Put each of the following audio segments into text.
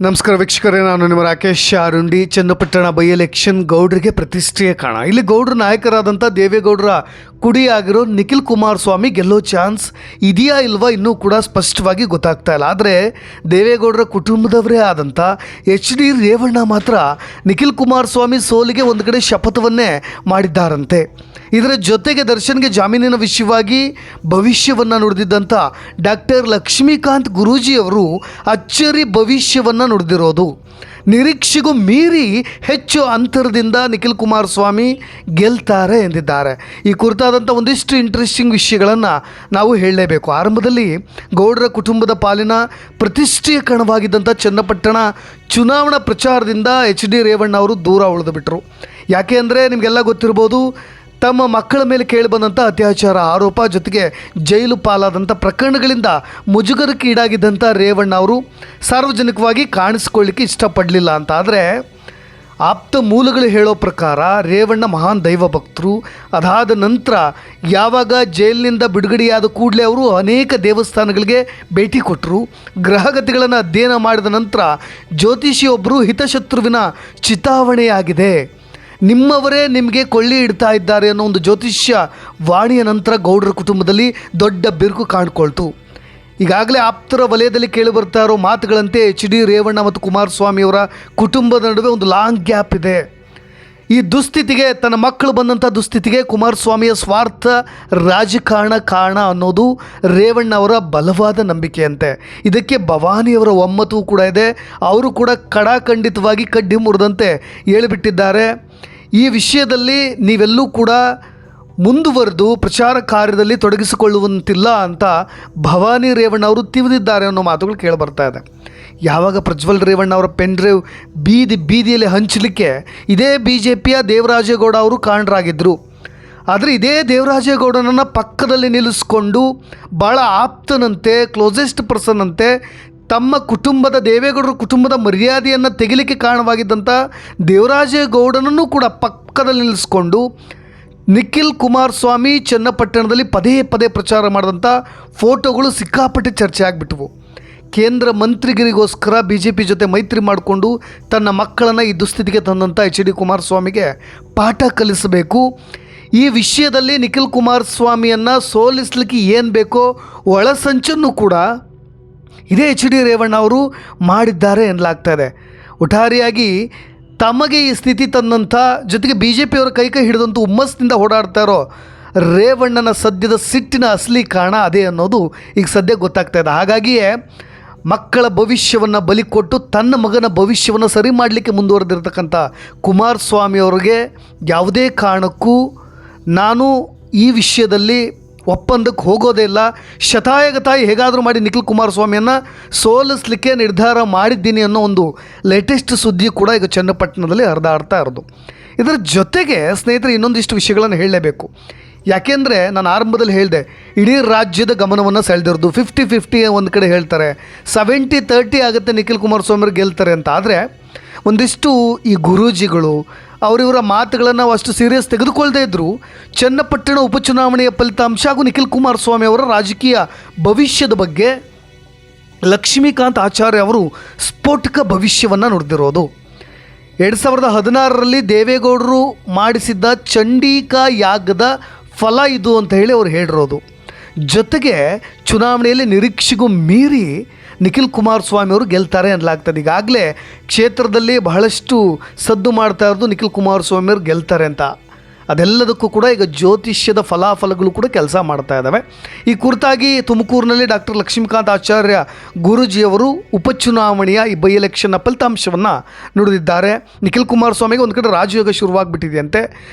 ನಮಸ್ಕಾರ ವೀಕ್ಷಕರೇ, ನಾನು ನಿಮ್ಮ ರಾಕೇಶ್ ಅರುಂಡಿ. ಚನ್ನಪಟ್ಟಣ ಬೈ ಎಲೆಕ್ಷನ್ ಗೌಡ್ರಿಗೆ ಪ್ರತಿಷ್ಠೆಯ ಕಾಣ. ಇಲ್ಲಿ ಗೌಡ್ರ ನಾಯಕರಾದಂಥ ದೇವೇಗೌಡರ ಕುಡಿಯಾಗಿರೋ ನಿಖಿಲ್ ಕುಮಾರಸ್ವಾಮಿ ಗೆಲ್ಲೋ ಚಾನ್ಸ್ ಇದೆಯಾ ಇಲ್ವಾ ಇನ್ನೂ ಕೂಡ ಸ್ಪಷ್ಟವಾಗಿ ಗೊತ್ತಾಗ್ತಾ ಇಲ್ಲ. ಆದರೆ ದೇವೇಗೌಡರ ಕುಟುಂಬದವರೇ ಆದಂಥ HD ರೇವಣ್ಣ ಮಾತ್ರ ನಿಖಿಲ್ ಕುಮಾರಸ್ವಾಮಿ ಸೋಲಿಗೆ ಒಂದು ಕಡೆ ಶಪಥವನ್ನೇ ಮಾಡಿದ್ದಾರಂತೆ. ಇದರ ಜೊತೆಗೆ ದರ್ಶನ್ಗೆ ಜಾಮೀನಿನ ವಿಷಯವಾಗಿ ಭವಿಷ್ಯವನ್ನು ನುಡಿದಿದ್ದಂಥ ಡಾಕ್ಟರ್ ಲಕ್ಷ್ಮೀಕಾಂತ್ ಗುರೂಜಿಯವರು ಅಚ್ಚರಿ ಭವಿಷ್ಯವನ್ನು ನುಡಿದಿರೋದು. ನಿರೀಕ್ಷೆಗೂ ಮೀರಿ ಹೆಚ್ಚು ಅಂತರದಿಂದ ನಿಖಿಲ್ ಕುಮಾರಸ್ವಾಮಿ ಗೆಲ್ತಾರೆ ಎಂದಿದ್ದಾರೆ. ಈ ಕುರಿತಾದಂಥ ಒಂದಿಷ್ಟು ಇಂಟ್ರೆಸ್ಟಿಂಗ್ ವಿಷಯಗಳನ್ನು ನಾವು ಹೇಳಲೇಬೇಕು. ಆರಂಭದಲ್ಲಿ ಗೌಡರ ಕುಟುಂಬದ ಪಾಲಿನ ಪ್ರತಿಷ್ಠೆಯ ಕಣವಾಗಿದ್ದಂಥ ಚನ್ನಪಟ್ಟಣ ಚುನಾವಣಾ ಪ್ರಚಾರದಿಂದ HD ರೇವಣ್ಣ ಅವರು ದೂರ ಉಳಿದು ಬಿಟ್ಟರು. ಯಾಕೆ ಅಂದರೆ ನಿಮಗೆಲ್ಲ ಗೊತ್ತಿರ್ಬೋದು, ತಮ್ಮ ಮಕ್ಕಳ ಮೇಲೆ ಕೇಳಿಬಂದಂಥ ಅತ್ಯಾಚಾರ ಆರೋಪ ಜೊತೆಗೆ ಜೈಲು ಪಾಲಾದಂಥ ಪ್ರಕರಣಗಳಿಂದ ಮುಜುಗರಕ್ಕೆ ಈಡಾಗಿದ್ದಂಥ ರೇವಣ್ಣ ಅವರು ಸಾರ್ವಜನಿಕವಾಗಿ ಕಾಣಿಸ್ಕೊಳ್ಳಿಕ್ಕೆ ಇಷ್ಟಪಡಲಿಲ್ಲ ಅಂತ. ಆದರೆ ಆಪ್ತ ಮೂಲಗಳು ಹೇಳೋ ಪ್ರಕಾರ ರೇವಣ್ಣ ಮಹಾನ್ ದೈವ ಭಕ್ತರು. ಅದಾದ ನಂತರ ಯಾವಾಗ ಜೈಲಿನಿಂದ ಬಿಡುಗಡೆಯಾದ ಕೂಡಲೇ ಅವರು ಅನೇಕ ದೇವಸ್ಥಾನಗಳಿಗೆ ಭೇಟಿ ಕೊಟ್ಟರು. ಗ್ರಹಗತಿಗಳನ್ನು ಅಧ್ಯಯನ ಮಾಡಿದ ನಂತರ ಜ್ಯೋತಿಷಿಯೊಬ್ಬರು ಹಿತಶತ್ರುವಿನ ಚಿತಾವಣೆಯಾಗಿದೆ, ನಿಮ್ಮವರೇ ನಿಮಗೆ ಕೊಳ್ಳಿ ಇಡ್ತಾ ಇದ್ದಾರೆ ಅನ್ನೋ ಒಂದು ಜ್ಯೋತಿಷ್ಯ ವಾಣಿಯ ನಂತರ ಗೌಡರ ಕುಟುಂಬದಲ್ಲಿ ದೊಡ್ಡ ಬಿರುಕು ಕಾಣ್ಕೊಳ್ತು. ಈಗಾಗಲೇ ಆಪ್ತರ ವಲಯದಲ್ಲಿ ಕೇಳಿಬರ್ತಾ ಇರೋ ಮಾತುಗಳಂತೆ HD ರೇವಣ್ಣ ಮತ್ತು ಕುಮಾರಸ್ವಾಮಿಯವರ ಕುಟುಂಬದ ನಡುವೆ ಒಂದು ಲಾಂಗ್ ಗ್ಯಾಪ್ ಇದೆ. ಈ ದುಸ್ಥಿತಿಗೆ, ತನ್ನ ಮಕ್ಕಳು ಬಂದಂಥ ದುಸ್ಥಿತಿಗೆ ಕುಮಾರಸ್ವಾಮಿಯ ಸ್ವಾರ್ಥ ರಾಜಕಾರಣ ಕಾರಣ ಅನ್ನೋದು ರೇವಣ್ಣ ಅವರ ಬಲವಾದ ನಂಬಿಕೆಯಂತೆ. ಇದಕ್ಕೆ ಭವಾನಿಯವರ ಒಮ್ಮತವೂ ಕೂಡ ಇದೆ. ಅವರು ಕೂಡ ಕಡಾಖಂಡಿತವಾಗಿ ಕಡ್ಡಿ ಮುರಿದಂತೆ ಹೇಳಿಬಿಟ್ಟಿದ್ದಾರೆ. ಈ ವಿಷಯದಲ್ಲಿ ನೀವೆಲ್ಲೂ ಕೂಡ ಮುಂದುವರೆದು ಪ್ರಚಾರ ಕಾರ್ಯದಲ್ಲಿ ತೊಡಗಿಸಿಕೊಳ್ಳುವಂತಿಲ್ಲ ಅಂತ ಭವಾನಿ ರೇವಣ್ಣ ಅವರು ತಿವಿದಿದ್ದಾರೆ ಅನ್ನೋ ಮಾತುಗಳು ಕೇಳಿಬರ್ತಾ ಇದೆ. ಯಾವಾಗ ಪ್ರಜ್ವಲ್ ರೇವಣ್ಣ ಅವರ ಪೆನ್ ಡ್ರೈವ್ ಬೀದಿಯಲ್ಲಿ ಹಂಚಲಿಕ್ಕೆ ಇದೇ BJPಯ ದೇವರಾಜೇಗೌಡ ಅವರು ಕಾರಣರಾಗಿದ್ದರು. ಆದರೆ ಇದೇ ದೇವರಾಜೇಗೌಡನನ್ನು ಪಕ್ಕದಲ್ಲಿ ನಿಲ್ಲಿಸ್ಕೊಂಡು ಭಾಳ ಆಪ್ತನಂತೆ, ಕ್ಲೋಸೆಸ್ಟ್ ಪರ್ಸನ್ ಅಂತೆ, ತಮ್ಮ ಕುಟುಂಬದ ದೇವೇಗೌಡರ ಕುಟುಂಬದ ಮರ್ಯಾದೆಯನ್ನು ತೆಗಿಲಿಕ್ಕೆ ಕಾರಣವಾಗಿದ್ದಂಥ ದೇವರಾಜೇಗೌಡನನ್ನು ಕೂಡ ಪಕ್ಕದಲ್ಲಿ ನಿಲ್ಲಿಸ್ಕೊಂಡು ನಿಖಿಲ್ ಕುಮಾರಸ್ವಾಮಿ ಚನ್ನಪಟ್ಟಣದಲ್ಲಿ ಪದೇ ಪದೇ ಪ್ರಚಾರ ಮಾಡಿದಂಥ ಫೋಟೋಗಳು ಸಿಕ್ಕಾಪಟ್ಟೆ ಚರ್ಚೆ ಆಗಿಬಿಟ್ವು. ಕೇಂದ್ರ ಮಂತ್ರಿಗಿರಿಗೋಸ್ಕರ BJP ಜೊತೆ ಮೈತ್ರಿ ಮಾಡಿಕೊಂಡು ತನ್ನ ಮಕ್ಕಳನ್ನು ಈ ದುಸ್ಥಿತಿಗೆ ತಂದಂಥ HD ಕುಮಾರಸ್ವಾಮಿಗೆ ಪಾಠ ಕಲಿಸಬೇಕು. ಈ ವಿಷಯದಲ್ಲಿ ನಿಖಿಲ್ ಕುಮಾರಸ್ವಾಮಿಯನ್ನು ಸೋಲಿಸಲಿಕ್ಕೆ ಏನು ಬೇಕೋ ಒಳಸಂಚನ್ನು ಕೂಡ ಇದೇ HD ರೇವಣ್ಣ ಅವರು ಮಾಡಿದ್ದಾರೆ ಎನ್ನಲಾಗ್ತಾಯಿದೆ. ಒಟ್ಟಾರೆಯಾಗಿ ತಮಗೆ ಈ ಸ್ಥಿತಿ ತಂದಂಥ, ಜೊತೆಗೆ BJPಯವರ ಕೈ ಹಿಡಿದಂಥ ಹುಮ್ಮಸ್ಸಿನಿಂದ ಓಡಾಡ್ತಾ ಇರೋ ರೇವಣ್ಣನ ಸದ್ಯದ ಸಿಟ್ಟಿನ ಅಸಲಿ ಕಾರಣ ಅದೇ ಅನ್ನೋದು ಈಗ ಸದ್ಯ ಗೊತ್ತಾಗ್ತಾ ಇದೆ. ಹಾಗಾಗಿಯೇ ಮಕ್ಕಳ ಭವಿಷ್ಯವನ್ನು ಬಲಿ ಕೊಟ್ಟು ತನ್ನ ಮಗನ ಭವಿಷ್ಯವನ್ನು ಸರಿ ಮಾಡಲಿಕ್ಕೆ ಮುಂದುವರೆದಿರ್ತಕ್ಕಂಥ ಕುಮಾರಸ್ವಾಮಿಯವರಿಗೆ ಯಾವುದೇ ಕಾರಣಕ್ಕೂ ನಾನು ಈ ವಿಷಯದಲ್ಲಿ ಒಪ್ಪಂದಕ್ಕೆ ಹೋಗೋದೇ ಇಲ್ಲ, ಶತಾಯಗತಾಯಿ ಹೇಗಾದರೂ ಮಾಡಿ ನಿಖಿಲ್ ಕುಮಾರಸ್ವಾಮಿಯನ್ನು ಸೋಲಿಸಲಿಕ್ಕೆ ನಿರ್ಧಾರ ಮಾಡಿದ್ದೀನಿ ಅನ್ನೋ ಒಂದು ಲೇಟೆಸ್ಟ್ ಸುದ್ದಿ ಕೂಡ ಈಗ ಚನ್ನಪಟ್ಟಣದಲ್ಲಿ ಹರಿದಾಡ್ತಾ ಇರೋದು. ಇದರ ಜೊತೆಗೆ ಸ್ನೇಹಿತರೆ, ಇನ್ನೊಂದಿಷ್ಟು ವಿಷಯಗಳನ್ನು ಹೇಳಲೇಬೇಕು. ಯಾಕೆಂದರೆ ನಾನು ಆರಂಭದಲ್ಲಿ ಹೇಳಿದೆ, ಇಡೀ ರಾಜ್ಯದ ಗಮನವನ್ನು ಸೆಳೆದಿರೋದು 50-50 ಒಂದು ಕಡೆ ಹೇಳ್ತಾರೆ, 70-30 ಆಗುತ್ತೆ ನಿಖಿಲ್ ಕುಮಾರಸ್ವಾಮಿ ಗೆಲ್ತಾರೆ ಅಂತ. ಆದರೆ ಒಂದಿಷ್ಟು ಈ ಗುರೂಜಿಗಳು ಅವರಿವರ ಮಾತುಗಳನ್ನು ಅಷ್ಟು ಸೀರಿಯಸ್ ತೆಗೆದುಕೊಳ್ಳದೇ ಇದ್ದರು. ಚನ್ನಪಟ್ಟಣ ಉಪಚುನಾವಣೆಯ ಫಲಿತಾಂಶ ಹಾಗೂ ನಿಖಿಲ್ ಕುಮಾರಸ್ವಾಮಿ ಅವರ ರಾಜಕೀಯ ಭವಿಷ್ಯದ ಬಗ್ಗೆ ಲಕ್ಷ್ಮೀಕಾಂತ್ ಆಚಾರ್ಯ ಅವರು ಸ್ಫೋಟಕ ಭವಿಷ್ಯವನ್ನು ನುಡಿದಿರೋದು. 2016ರಲ್ಲಿ ದೇವೇಗೌಡರು ಮಾಡಿಸಿದ್ದ ಚಂಡಿಕಾ ಯಾಗದ ಫಲ ಇದು ಅಂತ ಹೇಳಿ ಅವರು ಹೇಳಿರೋದು. ಜೊತೆಗೆ ಚುನಾವಣೆಯಲ್ಲಿ ನಿರೀಕ್ಷೆಗೂ ಮೀರಿ ನಿಖಿಲ್ ಕುಮಾರಸ್ವಾಮಿ ಅವರು ಗೆಲ್ತಾರೆ ಅನ್ನಲಾಗ್ತದೆ. ಈಗಾಗಲೇ ಕ್ಷೇತ್ರದಲ್ಲಿ ಬಹಳಷ್ಟು ಸದ್ದು ಮಾಡ್ತಾ ಇರೋದು ನಿಖಿಲ್ ಕುಮಾರಸ್ವಾಮಿ ಅವರು ಗೆಲ್ತಾರೆ ಅಂತ. ಅದೆಲ್ಲದಕ್ಕೂ ಕೂಡ ಈಗ ಜ್ಯೋತಿಷ್ಯದ ಫಲಾಫಲಗಳು ಕೂಡ ಕೆಲಸ ಮಾಡ್ತಾ ಇದ್ದಾವೆ. ಈ ಕುರಿತಾಗಿ ತುಮಕೂರಿನಲ್ಲಿ ಡಾಕ್ಟರ್ ಲಕ್ಷ್ಮೀಕಾಂತ್ ಆಚಾರ್ಯ ಗುರೂಜಿಯವರು ಉಪಚುನಾವಣೆಯ ಈ ಬೈ ಎಲೆಕ್ಷನ್ನ ಫಲಿತಾಂಶವನ್ನು ನುಡಿದಿದ್ದಾರೆ. ನಿಖಿಲ್ ಕುಮಾರಸ್ವಾಮಿಗೆ ಒಂದು ಕಡೆ ರಾಜಯೋಗ ಶುರುವಾಗ್ಬಿಟ್ಟಿದೆಯಂತೆ.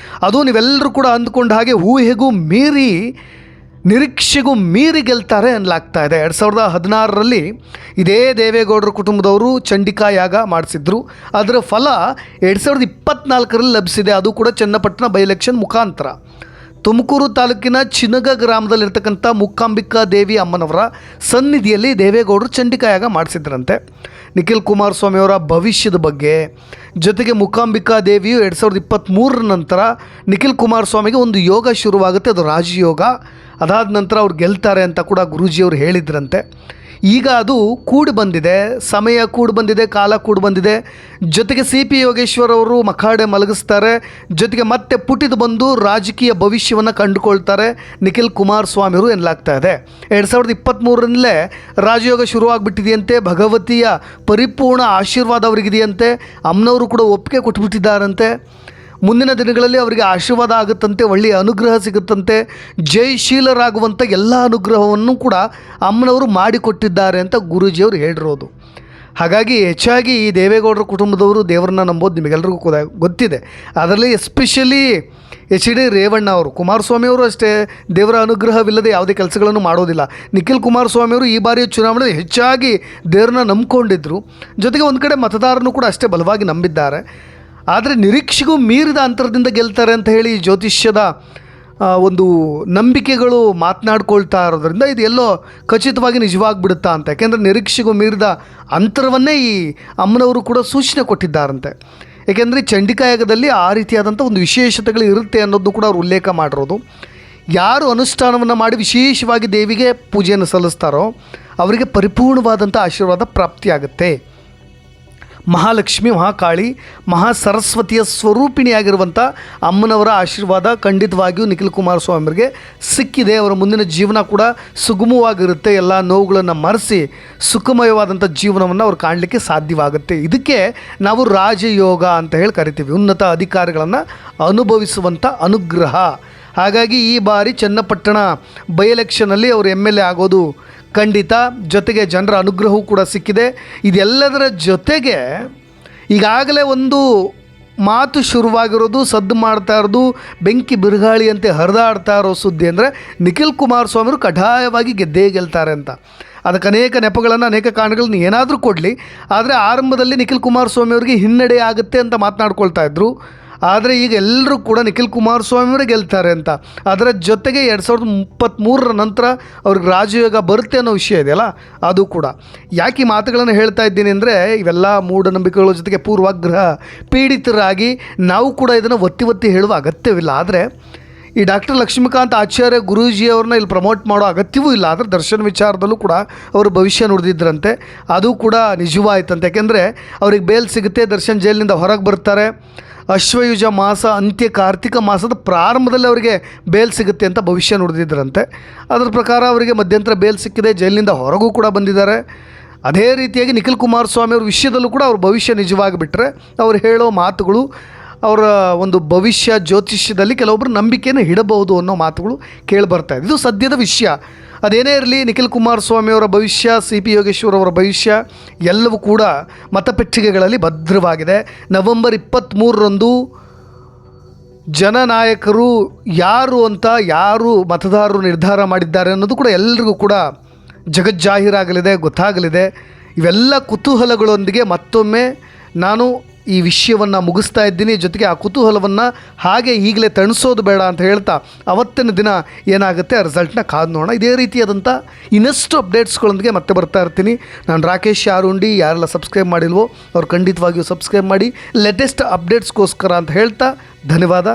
ಅದು ನೀವೆಲ್ಲರೂ ಕೂಡ ಅಂದ್ಕೊಂಡ ಹಾಗೆ ಊಹೆಗೂ ಮೀರಿ, ನಿರೀಕ್ಷೆಗೂ ಮೀರಿ ಗೆಲ್ತಾರೆ ಅನ್ನಲಾಗ್ತಾ ಇದೆ. 2016ರಲ್ಲಿ ಇದೇ ದೇವೇಗೌಡರ ಕುಟುಂಬದವರು ಚಂಡಿಕಾ ಯಾಗ ಮಾಡಿಸಿದ್ರು. ಅದರ ಫಲ 2024ರಲ್ಲಿ ಲಭಿಸಿದೆ. ಅದು ಕೂಡ ಚನ್ನಪಟ್ಟಣ ಬೈ ಎಲೆಕ್ಷನ್ ಮುಖಾಂತರ. ತುಮಕೂರು ತಾಲೂಕಿನ ಚಿನಗ ಗ್ರಾಮದಲ್ಲಿರ್ತಕ್ಕಂಥ ಮೂಕಾಂಬಿಕಾ ದೇವಿ ಅಮ್ಮನವರ ಸನ್ನಿಧಿಯಲ್ಲಿ ದೇವೇಗೌಡರು ಚಂಡಿಕಾ ಯಾಗ ಮಾಡಿಸಿದ್ರಂತೆ. ನಿಖಿಲ್ ಕುಮಾರಸ್ವಾಮಿಯವರ ಭವಿಷ್ಯದ ಬಗ್ಗೆ, ಜೊತೆಗೆ ಮೂಕಾಂಬಿಕಾ ದೇವಿಯು 2023 ನಂತರ ನಿಖಿಲ್ ಕುಮಾರಸ್ವಾಮಿಗೆ ಒಂದು ಯೋಗ ಶುರುವಾಗುತ್ತೆ, ಅದು ರಾಜಯೋಗ. ಅದಾದ ನಂತರ ಅವ್ರು ಗೆಲ್ತಾರೆ ಅಂತ ಕೂಡ ಗುರೂಜಿಯವರು ಹೇಳಿದ್ರಂತೆ. ಈಗ ಅದು ಕೂಡಿ ಬಂದಿದೆ, ಸಮಯ ಕೂಡಿ ಬಂದಿದೆ, ಕಾಲ ಕೂಡಿ ಬಂದಿದೆ. ಜೊತೆಗೆ ಸಿ ಪಿ ಯೋಗೇಶ್ವರ್ ಅವರು ಮಖಾಡೆ ಮಲಗಿಸ್ತಾರೆ. ಜೊತೆಗೆ ಮತ್ತೆ ಪುಟಿದು ಬಂದು ರಾಜಕೀಯ ಭವಿಷ್ಯವನ್ನು ಕಂಡುಕೊಳ್ತಾರೆ ನಿಖಿಲ್ ಕುಮಾರಸ್ವಾಮಿ ಅವರು ಎನ್ನಲಾಗ್ತಾ ಇದೆ. 2023 ರಾಜಯೋಗ ಶುರುವಾಗ್ಬಿಟ್ಟಿದೆಯಂತೆ. ಭಗವತಿಯ ಪರಿಪೂರ್ಣ ಆಶೀರ್ವಾದ ಅವರಿಗಿದೆಯಂತೆ. ಅಮ್ಮನವರು ಕೂಡ ಒಪ್ಪಿಗೆ ಕೊಟ್ಬಿಟ್ಟಿದ್ದಾರಂತೆ. ಮುಂದಿನ ದಿನಗಳಲ್ಲಿ ಅವರಿಗೆ ಆಶೀರ್ವಾದ ಆಗುತ್ತಂತೆ, ಒಳ್ಳೆಯ ಅನುಗ್ರಹ ಸಿಗುತ್ತಂತೆ. ಜಯಶೀಲರಾಗುವಂಥ ಎಲ್ಲ ಅನುಗ್ರಹವನ್ನು ಕೂಡ ಅಮ್ಮನವರು ಮಾಡಿಕೊಟ್ಟಿದ್ದಾರೆ ಅಂತ ಗುರೂಜಿಯವರು ಹೇಳಿರೋದು. ಹಾಗಾಗಿ ಹೆಚ್ಚಾಗಿ ಈ ದೇವೇಗೌಡರ ಕುಟುಂಬದವರು ದೇವರನ್ನ ನಂಬೋದು ನಿಮಗೆಲ್ಲರಿಗೂ ಕೂಡ ಗೊತ್ತಿದೆ. ಅದರಲ್ಲಿ ಎಸ್ಪೆಷಲಿ HD ರೇವಣ್ಣ ಅವರು, ಕುಮಾರಸ್ವಾಮಿ ಅವರು ಅಷ್ಟೇ ದೇವರ ಅನುಗ್ರಹವಿಲ್ಲದೆ ಯಾವುದೇ ಕೆಲಸಗಳನ್ನು ಮಾಡೋದಿಲ್ಲ. ನಿಖಿಲ್ ಕುಮಾರಸ್ವಾಮಿ ಅವರು ಈ ಬಾರಿಯ ಚುನಾವಣೆಯಲ್ಲಿ ಹೆಚ್ಚಾಗಿ ದೇವರನ್ನ ನಂಬಿಕೊಂಡಿದ್ದರು. ಜೊತೆಗೆ ಒಂದು ಕಡೆ ಮತದಾರನು ಕೂಡ ಅಷ್ಟೇ ಬಲವಾಗಿ ನಂಬಿದ್ದಾರೆ. ಆದರೆ ನಿರೀಕ್ಷೆಗೂ ಮೀರಿದ ಅಂತರದಿಂದ ಗೆಲ್ತಾರೆ ಅಂತ ಹೇಳಿ ಜ್ಯೋತಿಷ್ಯದ ಒಂದು ನಂಬಿಕೆಗಳು ಮಾತನಾಡ್ಕೊಳ್ತಾ ಇರೋದ್ರಿಂದ ಇದು ಎಲ್ಲೋ ಖಚಿತವಾಗಿ ನಿಜವಾಗ್ಬಿಡುತ್ತಾ ಅಂತ. ಯಾಕೆಂದರೆ ನಿರೀಕ್ಷೆಗೂ ಮೀರಿದ ಅಂತರವನ್ನೇ ಈ ಅಮ್ಮನವರು ಕೂಡ ಸೂಚನೆ ಕೊಟ್ಟಿದ್ದಾರಂತೆ. ಏಕೆಂದರೆ ಚಂಡಿಕಾಯಾಗದಲ್ಲಿ ಆ ರೀತಿಯಾದಂಥ ಒಂದು ವಿಶೇಷತೆಗಳು ಇರುತ್ತೆ ಅನ್ನೋದು ಕೂಡ ಅವರು ಉಲ್ಲೇಖ ಮಾಡಿರೋದು. ಯಾರು ಅನುಷ್ಠಾನವನ್ನು ಮಾಡಿ ವಿಶೇಷವಾಗಿ ದೇವಿಗೆ ಪೂಜೆಯನ್ನು ಸಲ್ಲಿಸ್ತಾರೋ ಅವರಿಗೆ ಪರಿಪೂರ್ಣವಾದಂಥ ಆಶೀರ್ವಾದ ಪ್ರಾಪ್ತಿಯಾಗುತ್ತೆ. ಮಹಾಲಕ್ಷ್ಮಿ, ಮಹಾಕಾಳಿ, ಮಹಾಸರಸ್ವತಿಯ ಸ್ವರೂಪಿಣಿಯಾಗಿರುವಂಥ ಅಮ್ಮನವರ ಆಶೀರ್ವಾದ ಖಂಡಿತವಾಗಿಯೂ ನಿಖಿಲ್ ಕುಮಾರಸ್ವಾಮಿಯವರಿಗೆ ಸಿಕ್ಕಿದೆ. ಅವರ ಮುಂದಿನ ಜೀವನ ಕೂಡ ಸುಗಮವಾಗಿರುತ್ತೆ. ಎಲ್ಲ ನೋವುಗಳನ್ನು ಮರೆಸಿ ಸುಖಮಯವಾದಂಥ ಜೀವನವನ್ನು ಅವ್ರು ಕಾಣಲಿಕ್ಕೆ ಸಾಧ್ಯವಾಗುತ್ತೆ. ಇದಕ್ಕೆ ನಾವು ರಾಜಯೋಗ ಅಂತ ಹೇಳಿ ಕರಿತೀವಿ, ಉನ್ನತ ಅಧಿಕಾರಿಗಳನ್ನು ಅನುಭವಿಸುವಂಥ ಅನುಗ್ರಹ. ಹಾಗಾಗಿ ಈ ಬಾರಿ ಚನ್ನಪಟ್ಟಣ ಬೈ ಎಲೆಕ್ಷನಲ್ಲಿ ಅವರು MLA ಆಗೋದು ಖಂಡಿತ. ಜೊತೆಗೆ ಜನರ ಅನುಗ್ರಹವೂ ಕೂಡ ಸಿಕ್ಕಿದೆ. ಇದೆಲ್ಲದರ ಜೊತೆಗೆ ಈಗಾಗಲೇ ಒಂದು ಮಾತು ಶುರುವಾಗಿರೋದು, ಸದ್ದು ಮಾಡ್ತಾ ಇರೋದು, ಬೆಂಕಿ ಬಿರುಗಾಳಿಯಂತೆ ಹರಿದಾಡ್ತಾ ಇರೋ ಸುದ್ದಿ ಅಂದರೆ ನಿಖಿಲ್ ಕುಮಾರಸ್ವಾಮಿಯವರು ಕಡ್ಡಾಯವಾಗಿ ಗೆದ್ದೇ ಗೆಲ್ತಾರೆ ಅಂತ. ಅದಕ್ಕೆ ಅನೇಕ ನೆಪಗಳನ್ನು, ಅನೇಕ ಕಾರಣಗಳನ್ನು ಏನಾದರೂ ಕೊಡಲಿ, ಆದರೆ ಆರಂಭದಲ್ಲಿ ನಿಖಿಲ್ ಕುಮಾರಸ್ವಾಮಿ ಅವರಿಗೆ ಹಿನ್ನಡೆ ಆಗುತ್ತೆ ಅಂತ ಮಾತನಾಡ್ಕೊಳ್ತಾ ಇದ್ದರು. ಆದರೆ ಈಗ ಎಲ್ಲರೂ ಕೂಡ ನಿಖಿಲ್ ಕುಮಾರಸ್ವಾಮಿಯವರೇ ಗೆಲ್ತಾರೆ ಅಂತ. ಅದರ ಜೊತೆಗೆ 2033 ನಂತರ ಅವ್ರಿಗೆ ರಾಜಯೋಗ ಬರುತ್ತೆ ಅನ್ನೋ ವಿಷಯ ಇದೆಯಲ್ಲ, ಅದು ಕೂಡ. ಯಾಕೆ ಈ ಮಾತುಗಳನ್ನು ಹೇಳ್ತಾ ಇದ್ದೀನಿ ಅಂದರೆ ಇವೆಲ್ಲ ಮೂಢನಂಬಿಕೆಗಳ ಜೊತೆಗೆ ಪೂರ್ವಾಗ್ರಹ ಪೀಡಿತರಾಗಿ ನಾವು ಕೂಡ ಇದನ್ನು ಒತ್ತಿ ಹೇಳುವ ಅಗತ್ಯವಿಲ್ಲ. ಆದರೆ ಈ ಡಾಕ್ಟರ್ ಲಕ್ಷ್ಮೀಕಾಂತ್ ಆಚಾರ್ಯ ಗುರೂಜಿಯವ್ರನ್ನ ಇಲ್ಲಿ ಪ್ರಮೋಟ್ ಮಾಡೋ ಅಗತ್ಯವೂ ಇಲ್ಲ. ಆದರೆ ದರ್ಶನ್ ವಿಚಾರದಲ್ಲೂ ಕೂಡ ಅವರು ಭವಿಷ್ಯ ನುಡಿದಿದ್ರಂತೆ, ಅದು ಕೂಡ ನಿಜವಾಯ್ತಂತೆ. ಯಾಕೆಂದರೆ ಅವ್ರಿಗೆ ಬೇಲ್ ಸಿಗುತ್ತೆ, ದರ್ಶನ್ ಜೈಲಿನಿಂದ ಹೊರಗೆ ಬರ್ತಾರೆ. ಅಶ್ವಯುಜ ಮಾಸ ಅಂತ್ಯ ಕಾರ್ತಿಕ ಮಾಸದ ಪ್ರಾರಂಭದಲ್ಲಿ ಅವರಿಗೆ ಬೇಲ್ ಸಿಗುತ್ತೆ ಅಂತ ಭವಿಷ್ಯ ನುಡಿದಿದ್ರಂತೆ. ಅದರ ಪ್ರಕಾರ ಅವರಿಗೆ ಮಧ್ಯಂತರ ಬೇಲ್ ಸಿಕ್ಕಿದೆ, ಜೈಲಿನಿಂದ ಹೊರಗೂ ಕೂಡ ಬಂದಿದ್ದಾರೆ. ಅದೇ ರೀತಿಯಾಗಿ ನಿಖಿಲ್ ಕುಮಾರಸ್ವಾಮಿ ಅವ್ರ ವಿಷಯದಲ್ಲೂ ಕೂಡ ಅವ್ರ ಭವಿಷ್ಯ ನಿಜವಾಗಿಬಿಟ್ರೆ ಅವ್ರು ಹೇಳೋ ಮಾತುಗಳು, ಅವರ ಒಂದು ಭವಿಷ್ಯ ಜ್ಯೋತಿಷ್ಯದಲ್ಲಿ ಕೆಲವೊಬ್ಬರು ನಂಬಿಕೆಯನ್ನು ಇಡಬಹುದು ಅನ್ನೋ ಮಾತುಗಳು ಕೇಳಿಬರ್ತಾ ಇದೆ. ಇದು ಸದ್ಯದ ವಿಷಯ. ಅದೇನೇ ಇರಲಿ, ನಿಖಿಲ್ ಕುಮಾರಸ್ವಾಮಿ ಅವರ ಭವಿಷ್ಯ, CP ಯೋಗೇಶ್ವರ್ ಅವರ ಭವಿಷ್ಯ ಎಲ್ಲವೂ ಕೂಡ ಮತಪೆಟ್ಟಿಗೆಗಳಲ್ಲಿ ಭದ್ರವಾಗಿದೆ. ನವೆಂಬರ್ 23ರಂದು ಜನನಾಯಕರು ಯಾರು ಅಂತ ಯಾರು ಮತದಾರರು ನಿರ್ಧಾರ ಮಾಡಿದ್ದಾರೆ ಅನ್ನೋದು ಕೂಡ ಎಲ್ಲರಿಗೂ ಕೂಡ ಜಗಜ್ಜಾಹೀರಾಗಲಿದೆ, ಗೊತ್ತಾಗಲಿದೆ. ಇವೆಲ್ಲ ಕುತೂಹಲಗಳೊಂದಿಗೆ ಮತ್ತೊಮ್ಮೆ ನಾನು ಈ ವಿಷಯವನ್ನು ಮುಗಿಸ್ತಾ ಇದ್ದೀನಿ. ಜೊತೆಗೆ ಆ ಕುತೂಹಲವನ್ನು ಹಾಗೆ ಈಗಲೇ ತಣಿಸೋದು ಬೇಡ ಅಂತ ಹೇಳ್ತಾ ಅವತ್ತಿನ ದಿನ ಏನಾಗುತ್ತೆ ಆ ರಿಸಲ್ಟ್ನ ಕಾದು ನೋಡೋಣ. ಇದೇ ರೀತಿಯಾದಂಥ ಇನ್ನಷ್ಟು ಅಪ್ಡೇಟ್ಸ್ಗಳೊಂದಿಗೆ ಮತ್ತೆ ಬರ್ತಾ ಇರ್ತೀನಿ. ನಾನು ರಾಕೇಶ್ ಆರುಂಡಿ. ಯಾರೆಲ್ಲ ಸಬ್ಸ್ಕ್ರೈಬ್ ಮಾಡಿಲ್ವೋ ಅವ್ರು ಖಂಡಿತವಾಗಿಯೂ ಸಬ್ಸ್ಕ್ರೈಬ್ ಮಾಡಿ, ಲೇಟೆಸ್ಟ್ ಅಪ್ಡೇಟ್ಸ್ಗೋಸ್ಕರ ಅಂತ ಹೇಳ್ತಾ ಧನ್ಯವಾದ.